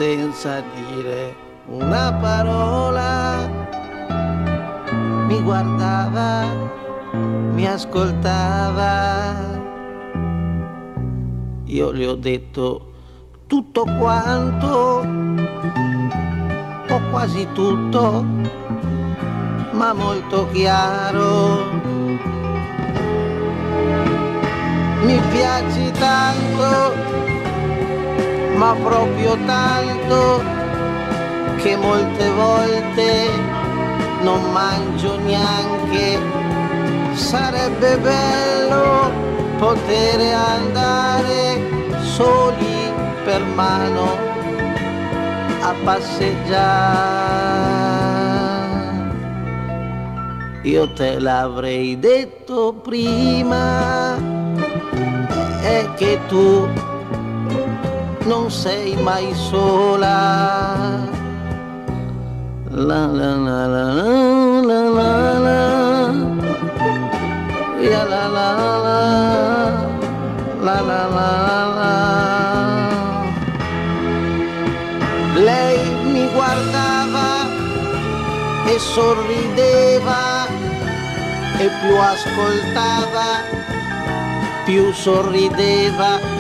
senza dire una parola. Mi guardava, mi ascoltava. Io le ho detto tutto quanto, o quasi tutto, ma molto chiaro. Mi piaci tanto, ma proprio tanto, che molte volte non mangio neanche. Sarebbe bello poter andare soli per mano a passeggiare. Io te l'avrei detto prima, è che tu non sei mai sola. La la la la la la la la la la la la la. Lei mi guardava e sorrideva, e più ascoltava più sorrideva.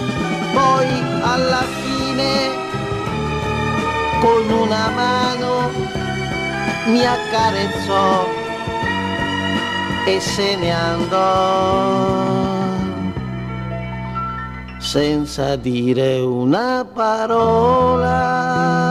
Poi alla fine con una mano mi accarezzò e se ne andò senza dire una parola.